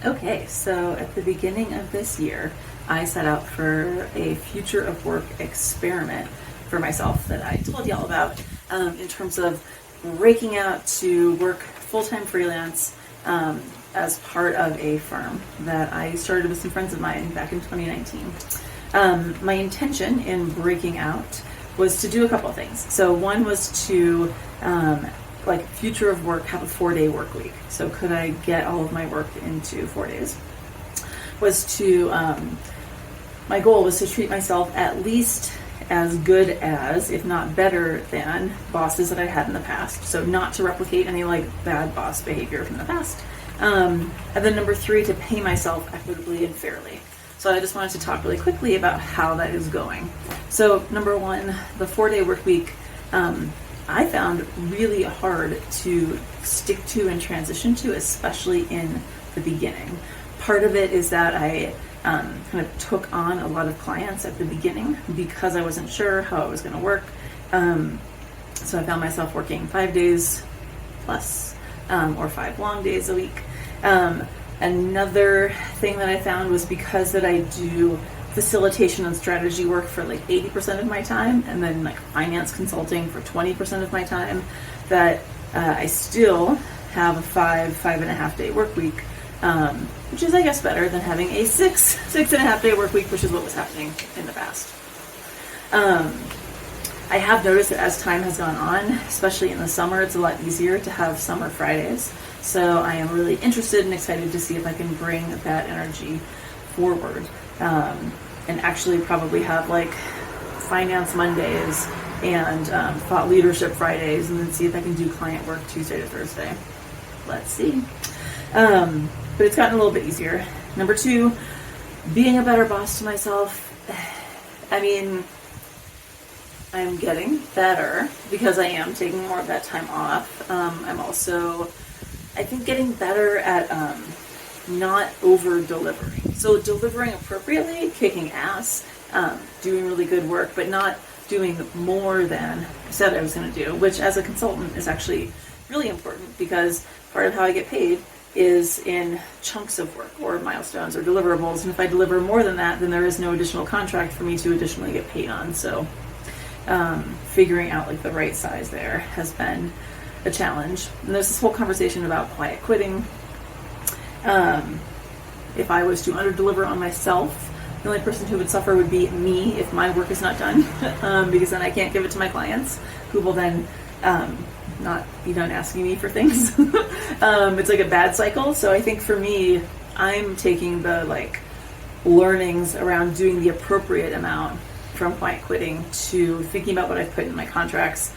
Okay, so at the beginning of this year, I set out for a future of work experiment for myself that I told y'all about in terms of breaking out to work full-time freelance as part of a firm that I started with some friends of mine back in 2019. My intention in breaking out was to do a couple of things. So one was to like future of work, have a 4-day work week. So could I get all of my work into 4 days? Was to, my goal was to treat myself at least as good as, if not better than, bosses that I had in the past. So not to replicate any like bad boss behavior from the past. And then number 3, to pay myself equitably and fairly. So I just wanted to talk really quickly about how that is going. So number 1, the 4-day work week, I found really hard to stick to and transition to, especially in the beginning. Part of it is that I kind of took on a lot of clients at the beginning because I wasn't sure how it was going to work. So I found myself working 5 days plus or 5 long days a week. Another thing that I found was because that I do facilitation and strategy work for like 80% of my time, and then like finance consulting for 20% of my time, that I still have a 5.5 day work week, which is I guess better than having a 6.5 day work week, which is what was happening in the past. I have noticed that as time has gone on, especially in the summer, it's a lot easier to have summer Fridays. So I am really interested and excited to see if I can bring that energy forward. And actually probably have like finance Mondays and thought leadership Fridays, and then see if I can do client work Tuesday to Thursday. Let's see. But it's gotten a little bit easier. Number 2, being a better boss to myself. I mean, I'm getting better because I am taking more of that time off. I'm also, I think, getting better at not over-delivering. So delivering appropriately, kicking ass, doing really good work, but not doing more than I said I was going to do, which as a consultant is actually really important because part of how I get paid is in chunks of work or milestones or deliverables. And if I deliver more than that, then there is no additional contract for me to additionally get paid on. So figuring out like the right size there has been a challenge. And there's this whole conversation about quiet quitting. If I was to under-deliver on myself, the only person who would suffer would be me if my work is not done, because then I can't give it to my clients, who will then not be done asking me for things. It's like a bad cycle. So I think for me, I'm taking the like learnings around doing the appropriate amount from quiet quitting to thinking about what I've put in my contracts,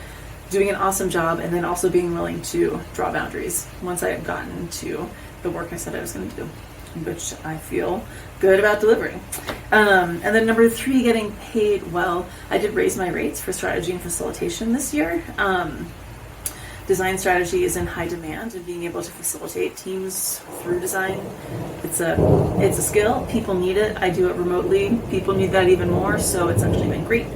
doing an awesome job, and then also being willing to draw boundaries once I have gotten to the work I said I was going to do, which I feel good about delivering. And then number 3, getting paid well. I did raise my rates for strategy and facilitation this year. Design strategy is in high demand, and being able to facilitate teams through design, it's a skill. People need it. I do it remotely. People need that even more, so it's actually been great.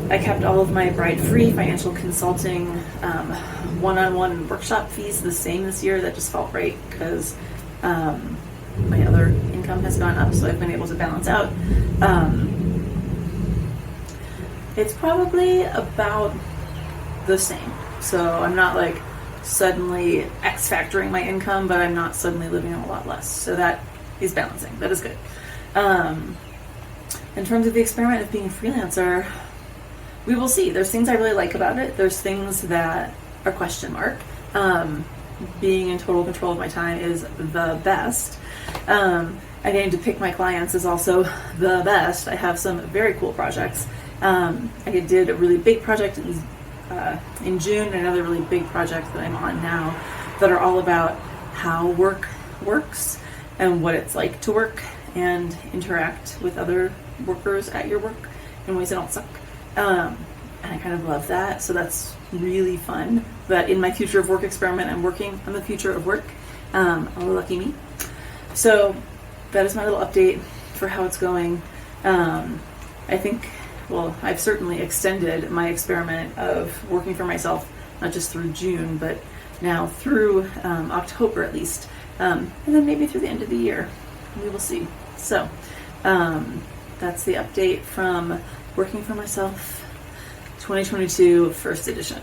I kept all of my bride-free financial consulting one-on-one workshop fees the same this year. That just felt right because my other income has gone up, so I've been able to balance out. It's probably about the same. So I'm not like suddenly X-factoring my income, but I'm not suddenly living on a lot less. So that is balancing. That is good. In terms of the experiment of being a freelancer, we will see. There's things I really like about it. There's things that are question mark. Being in total control of my time is the best. Getting to pick my clients is also the best. I have some very cool projects. I did a really big project in June, and another really big project that I'm on now that are all about how work works and what it's like to work and interact with other workers at your work in ways that don't suck. And I kind of love that, so that's really fun. But in my future of work experiment, I'm working on the future of work. Oh, lucky me. So that is my little update for how it's going. I think, well, I've certainly extended my experiment of working for myself, not just through June, but now through October at least. and then maybe through the end of the year. We will see. So that's the update from Working for Myself 2022 first edition.